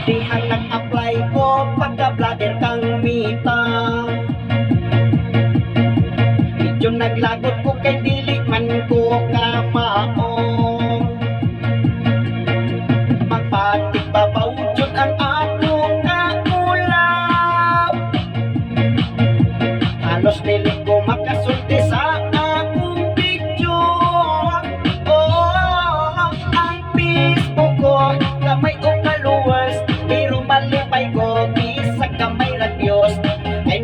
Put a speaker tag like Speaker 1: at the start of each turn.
Speaker 1: Dihan nag-apply ko pagka-vlogger kang mita. Medyo naglagot ko kay dili man ko kamao. Magpatik babawjud ang akong kaulap. Halos dili ko makasulti sa akong video. Oh, ang Facebook ko kamay o kaluwas, pero malipay ko bisa kamay na Diyos ay